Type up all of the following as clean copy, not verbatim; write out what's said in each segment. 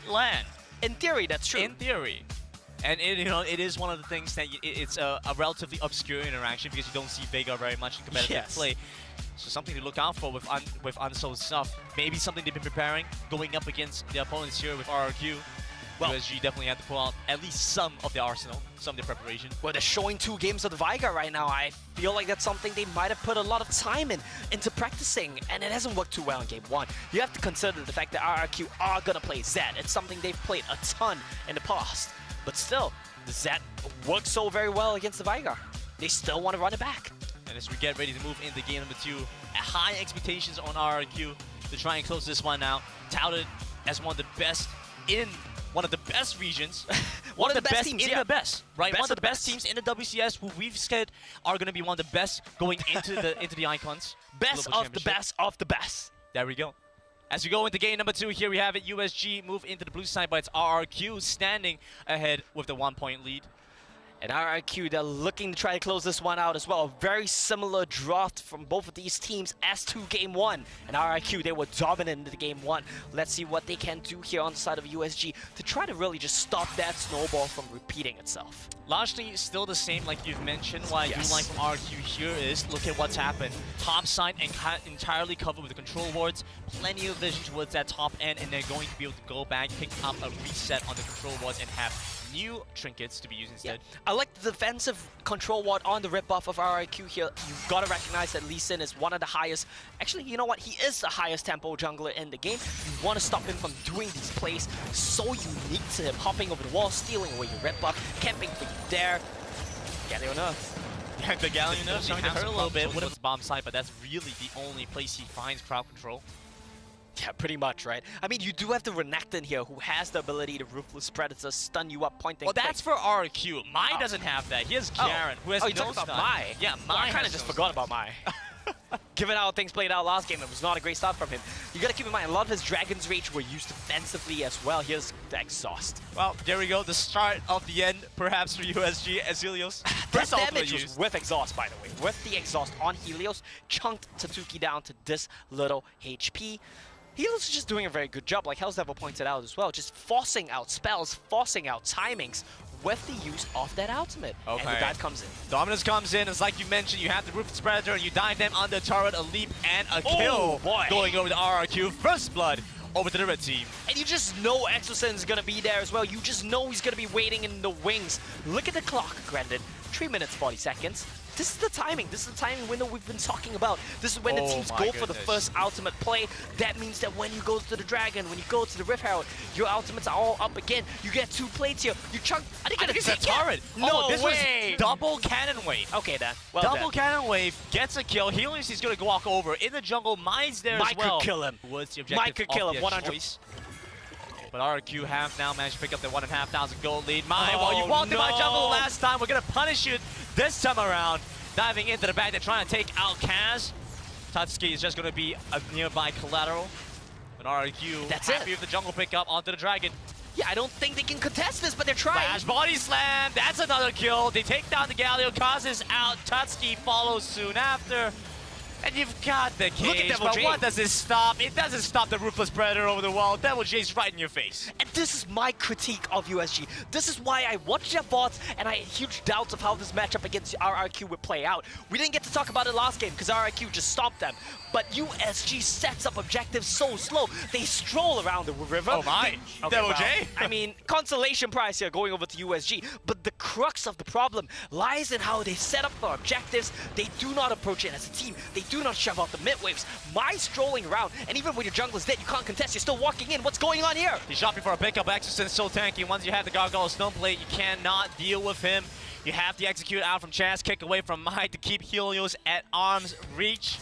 land. In theory, that's true. In theory. And it is one of the things that it's a relatively obscure interaction because you don't see Vega very much in competitive play. So something to look out for with unsold stuff. Maybe something they've been preparing going up against the opponents here with RRQ. Well, USG definitely had to pull out at least some of their arsenal, some of their preparation. Well, they're showing 2 games of the Veigar right now. I feel like that's something they might have put a lot of time into practicing, and it hasn't worked too well in Game 1. You have to consider the fact that RRQ are going to play Zed. It's something they've played a ton in the past. But still, the Zed works so very well against the Veigar. They still want to run it back. And as we get ready to move into game number 2, high expectations on RRQ to try and close this one out. Touted as one of the best in one of the best regions. one of the best teams in the best, right? One of the best teams in the WCS who we've said are going to be one of the best going into the Icons. Best of the best of the best. There we go. As we go into game number 2, here we have it. USG move into the blue side, but it's RRQ standing ahead with the 1-point lead. And RRQ, they're looking to try to close this one out as well. A very similar draft from both of these teams as to Game 1. And RRQ, they were dominant in the Game 1. Let's see what they can do here on the side of USG to try to really just stop that snowball from repeating itself. Largely still the same, like you've mentioned. What I do like from RRQ here is look at what's happened. Top side and entirely covered with the control wards. Plenty of vision towards that top end, and they're going to be able to go back, pick up a reset on the control wards, and have new trinkets to be used instead. Yeah. I like the defensive control ward on the rip buff of RRQ here. You've got to recognize that Lee Sin is one of the highest, actually, you know what, he is the highest tempo jungler in the game. You want to stop him from doing these plays so unique to him, hopping over the wall, stealing away your rip buff, camping for you there. Galleon Earth. Yeah, the Galleon Earth starting to hurt a little bit with the bomb side, but that's really the only place he finds crowd control. Yeah, pretty much, right? I mean, you do have the Renekton here who has the ability to Ruthless Predator, stun you up, point Well, that's for RRQ. Mai doesn't have that. He has Garen, who has no stun. about Mai? Yeah, Mai. Well, I kind of just forgot about Mai. Given how things played out last game, it was not a great start from him. You gotta keep in mind, a lot of his Dragon's Rage were used defensively as well. Here's the Exhaust. Well, there we go. The start of the end, perhaps, for USG as Helios. This damage was with Exhaust, by the way. With the Exhaust on Helios, chunked Tatsuki down to this little HP. Helios is just doing a very good job, like Hellsdevil pointed out as well, just forcing out spells, forcing out timings with the use of that ultimate. Okay. And the dive comes in. Dominance comes in, as like you mentioned, you have the Ruthless Predator, and you dive them on the turret, a leap and a kill going over the RRQ. First blood over to the red team. And you just know Exosin is going to be there as well. You just know he's going to be waiting in the wings. Look at the clock, Grandin. 3 minutes, 40 seconds. This is the timing. This is the timing window we've been talking about. This is when the teams go for the first ultimate play. That means that when you go to the Dragon, when you go to the Rift Herald, your ultimates are all up again. You get 2 plates here. You chunk. I think it's a turret. No this way. Was double cannon wave. Okay, then. Well double cannon wave gets a kill. Helios is going to walk over. In the jungle, Mai's there as well. Mike could kill him. What's the objective? Mike could kill him, 100. But RRQ have now managed to pick up the 1,500 gold lead. Mai, well, you walked in my jungle last time. We're going to punish you this time around. Diving into the back, they're trying to take out Kaz. Tatsuki is just going to be a nearby collateral. But RRQ happy with the jungle pickup onto the Dragon. Yeah, I don't think they can contest this, but they're trying. Flash body slam, that's another kill. They take down the Galio, Kaz is out. Tatsuki follows soon after. And you've got the cage, but what does this stop? It doesn't stop the Ruthless Predator over the wall. Devil J's right in your face. And this is my critique of USG. This is why I watched their bots, and I had huge doubts of how this matchup against RRQ would play out. We didn't get to talk about it last game, because RRQ just stopped them. But USG sets up objectives so slow. They stroll around the river. Oh my, Devil J? I mean, consolation prize here going over to USG. But the crux of the problem lies in how they set up their objectives. They do not approach it as a team. They do not shove out the mid waves. My strolling around, and even when your jungler's dead, you can't contest. You're still walking in. What's going on here? He's shopping for a pickup. Exorcism so tanky. Once you have the Gargoyle Stoneblade, you cannot deal with him. You have to execute out from Chaz, kick away from Mai to keep Helios at arm's reach.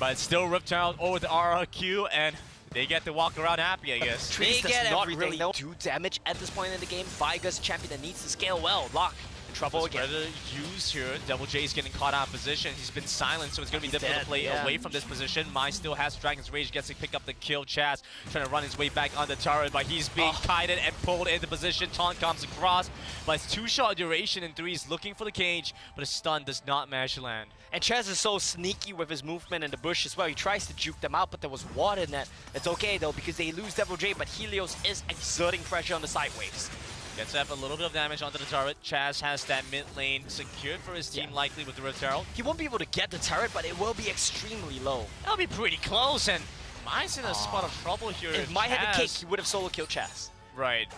But it's still ripped out over the RRQ, and they get to walk around happy, I guess. Trees does not really do damage at this point in the game. Veigar's champion that needs to scale well. Lock. Trouble again. Predator used here. Devil J is getting caught out of position. He's been silent, so it's going to be difficult to play away from this position. Mai still has Dragon's Rage, gets to pick up the kill. Chaz trying to run his way back on the turret, but he's being kited and pulled into position. Taunt comes across, but it's 2-shot duration and 3. He's looking for the cage, but a stun does not manage to land. And Chaz is so sneaky with his movement in the bush as well. He tries to juke them out, but there was water in that. It's okay though, because they lose Devil J, but Helios is exerting pressure on the side waves. Gets up a little bit of damage onto the turret. Chaz has that mid lane secured for his team, likely with the Rift Herald. He won't be able to get the turret, but it will be extremely low. That'll be pretty close, and Mai's in a spot of trouble here. If Mai had the kick, he would have solo killed Chaz. Right.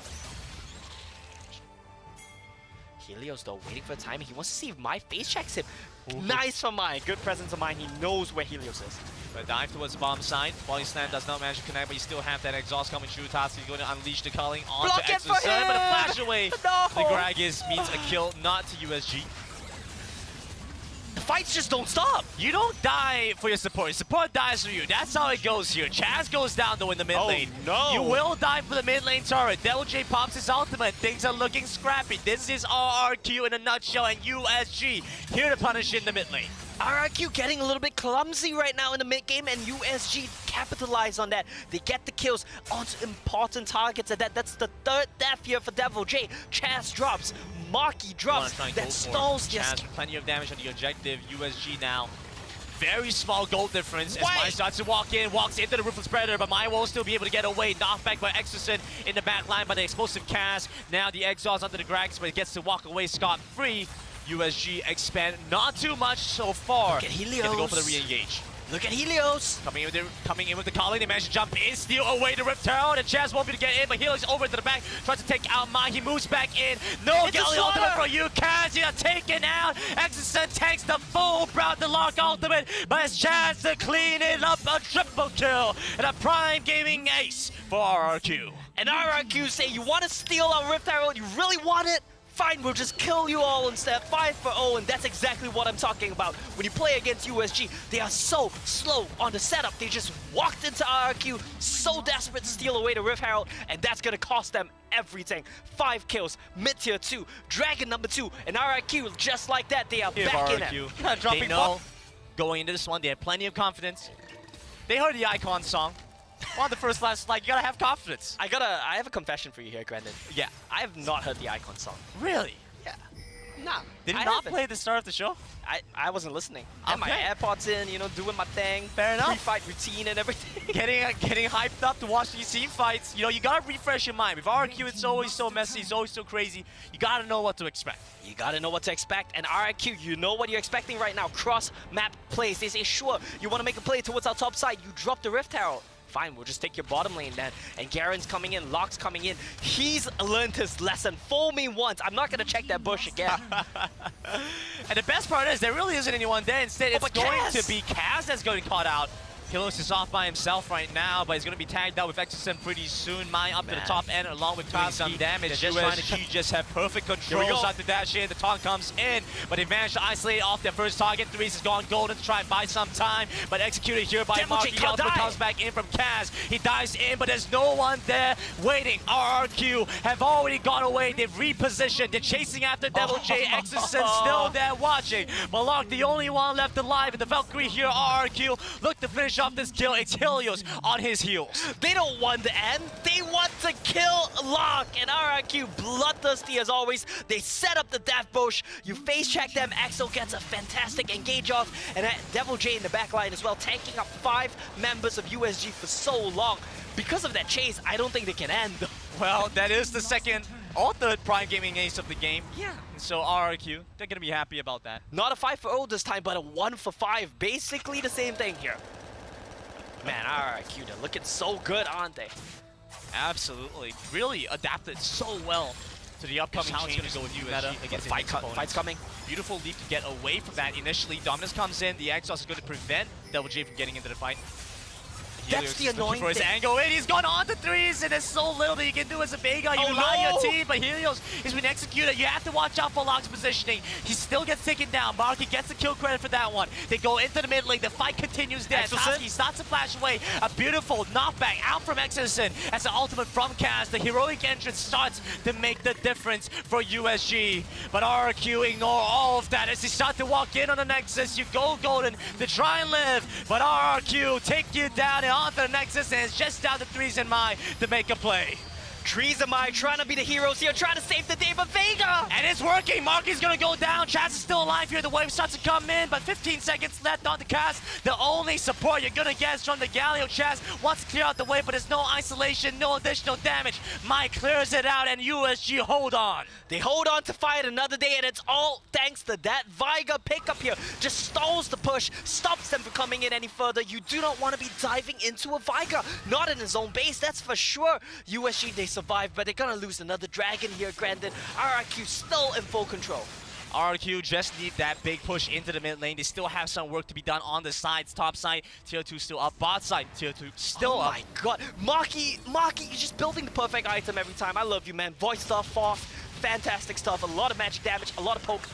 Helios though, waiting for the timing. He wants to see if Mai face checks him. Nice from Mai. Good presence of Mai. He knows where Helios is. But dive towards the bomb side. Body slam does not manage to connect, but you still have that exhaust coming through. Tatsu is going to unleash the culling onto Exo, but a flash away. No. The Gragas means a kill, not to USG. The fights just don't stop. You don't die for your support. Your support dies for you. That's how it goes here. Chaz goes down though in the mid lane. No. You will die for the mid lane turret. Devil J pops his ultimate. Things are looking scrappy. This is RRQ in a nutshell, and USG here to punish in the mid lane. RRQ getting a little bit clumsy right now in the mid game, and USG capitalize on that. They get the kills onto important targets, and that's the 3rd death here for Devil J. Chaz drops, Marky drops, that stalls Chaz, plenty of damage on the objective. USG now. Very small gold difference as Mai starts to walks into the Ruthless Predator, but Mai will still be able to get away. Knocked back by Exorcist in the back line by the explosive cast. Now the exhaust onto the Grags, but he gets to walk away scot-free. USG expand not too much so far. Look at Helios. Get to go for the re-engage. Look at Helios. Coming in with the calling. They manage to jump in, steal away the Rift Herald, and Chaz won't be able to get in, but Helios over to the back, tries to take out Mai. He moves back in. No Galley ultimate for you, Kaz. You're taken out. Exorcist takes the full Proud to Lock ultimate, but it's Chaz to clean it up. A triple kill and a prime gaming ace for RRQ. And RRQ say, you want to steal our Rift Herald? You really want it? Fine, we'll just kill you all instead. 5-0, and that's exactly what I'm talking about. When you play against USG, they are so slow on the setup. They just walked into RRQ, so desperate to steal away the Rift Herald, and that's gonna cost them everything. 5 kills, mid-tier 2, Dragon number 2, and RRQ, just like that, they are back in it. They know going into this one, they have plenty of confidence. They heard the Icon song. One of the first last, like, you gotta have confidence. I have a confession for you here, Grandin. Yeah. I have not heard the Icon song. Really? Yeah. Nah. Did it not play at the start of the show? I wasn't listening. I had my AirPods in, you know, doing my thing. Fair enough. Pre-fight routine and everything. Getting hyped up to watch these team fights. You know, you gotta refresh your mind. With RRQ, it's always so messy, it's always so crazy. You gotta know what to expect. You gotta know what to expect, and RRQ, you know what you're expecting right now. Cross-map plays. They say, sure, you wanna make a play towards our top side, you drop the Rift Herald. Fine, we'll just take your bottom lane then. And Garen's coming in, Locke's coming in. He's learned his lesson. Fool me once. I'm not gonna check that bush again. And the best part is, there really isn't anyone there. Instead, it's going to be Kaz that's going caught out. Helios is off by himself right now, but he's going to be tagged out with Exorcism pretty soon. Mai up to the top end, along with doing some damage. USG just have perfect controls on the dash in. The taunt comes in, but they managed to isolate off their first target. Threes has gone golden to try and buy some time, but executed here by Marky. The ultimate comes back in from Kaz. He dives in, but there's no one there waiting. RRQ have already gone away. They've repositioned. They're chasing after Devil J. Exorcism still there watching. Malak, the only one left alive, and the Valkyrie here, RRQ, look to finish off this kill. It's Helios on his heels. They don't want the end. They want to kill Locke, and RRQ bloodthirsty as always. They set up the death bush. You face check them. Axel gets a fantastic engage off, and Devil J in the back line as well, tanking up 5 members of USG for so long. Because of that chase, I don't think they can end. Well, that is the second or third Prime Gaming ace of the game. Yeah. So RRQ, they're gonna be happy about that. Not a 5-0 this time, but a 1-for-5. Basically the same thing here. Man, RRQ, they're looking so good, aren't they? Absolutely. Really adapted so well to the upcoming changes go with USG against fight's coming. Beautiful leap to get away from that initially. Dominus comes in. The Exhaust is going to prevent Devil J from getting into the fight. That's the annoying for his thing. angle, and he's gone on to threes, and there's so little that you can do as a Vega. You rely on your team, but Helios has been executed. You have to watch out for Locke's positioning. He still gets taken down. Marky gets the kill credit for that one. They go into the mid lane. The fight continues there. Tatsuki starts to flash away. A beautiful knockback out from Exerson as the ultimate from Kaz. The heroic entrance starts to make the difference for USG. But RRQ ignore all of that as they start to walk in on the Nexus. You go golden to try and live, but RRQ take you down and onto the Nexus, and it's just down to 3ZMI to make a play. 3ZMI trying to be the heroes here, trying to save the day, but Vega! And it's working! Marky's gonna go down, Chaz is still alive here, the wave starts to come in, but 15 seconds left on the cast. The only support you're gonna get is from the Galio. Chaz wants to clear out the wave, but there's no isolation, no additional damage. Mike clears it out, and USG hold on. They hold on to fight another day, and it's all thanks to that Vega pickup here. Just stalls the push, stops them from coming in any further. You do not want to be diving into a Vega. Not in his own base, that's for sure. USG, they survive, but they're gonna lose another dragon here, granted. RRQ still in full control. RRQ just need that big push into the mid lane. They still have some work to be done on the sides. Top side, tier 2 still up. Bot side, tier 2 still up. Oh my god. Maki, you're just building the perfect item every time. I love you, man. Voice stuff, Foth, fantastic stuff. A lot of magic damage, a lot of poke.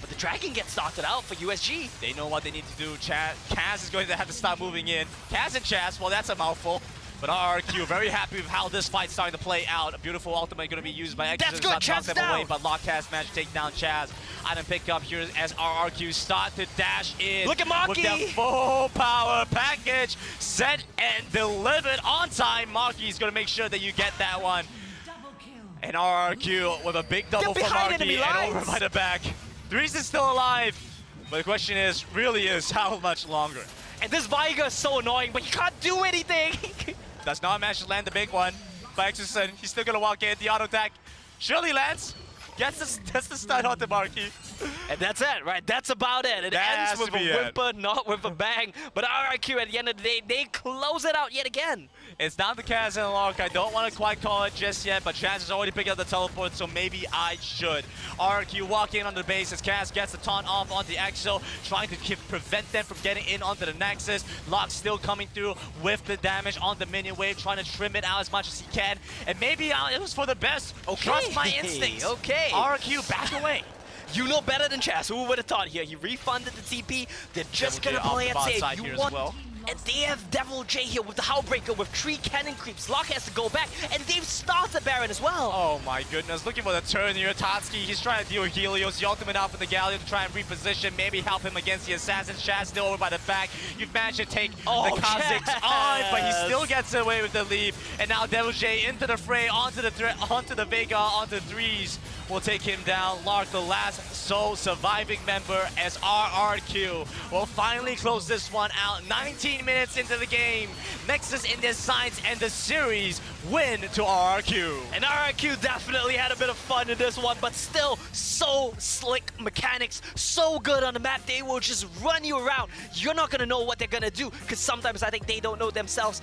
But the dragon gets started out for USG. They know what they need to do. Kaz is going to have to stop moving in. Kaz and Chaz, well, that's a mouthful. But RRQ very happy with how this fight's starting to play out. A beautiful ultimate going to be used by Exodus. That's good, Chaz down. Away, but Lockcast managed to take down Chaz. Item pick up here as RRQ start to dash in. Look at Maki! With their full power package set and delivered on time. Maki's going to make sure that you get that one. And RRQ with a big double for Maki and over by the back. Threes is still alive. But the question is, really is, how much longer? And this Vega is so annoying, but you can't do anything. Does not manage to land the big one. By Exerson, he's still gonna walk in. The auto attack surely lands. Gets the stun on the Marky. And that's it, right? That's about it. It ends with a whimper, not with a bang. But RRQ, at the end of the day, they close it out yet again. It's down to Kaz and Lark. I don't want to quite call it just yet, but Chaz has already picked up the teleport, so maybe I should. RRQ walk in on the base as Kaz gets the taunt off onto the Exo, trying to prevent them from getting in onto the Nexus. Lark still coming through with the damage on the minion wave, trying to trim it out as much as he can. And maybe it was for the best. Okay. Trust my instincts. Okay. RRQ, back away. You know better than Chaz. Who would have thought here? He refunded the TP. They're just gonna play it safe. You want? And they have Devil J here with the Howlbreaker with 3 cannon creeps. Locke has to go back, and they've started Baron as well. Oh my goodness, looking for the turn here. Tatsuki, he's trying to deal with Helios. The ultimate out for the Galio to try and reposition, maybe help him against the Assassin. Chaz still over by the back. You've managed to take the Kazakhs on, but he still gets away with the lead. And now Devil J into the fray, onto the Vega, onto the threes. Will take him down. Lark, the last sole surviving member, as RRQ will finally close this one out. 19 minutes into the game. Nexus in their sights, and the series win to RRQ. And RRQ definitely had a bit of fun in this one, but still so slick mechanics, so good on the map. They will just run you around. You're not going to know what they're going to do, because sometimes I think they don't know themselves.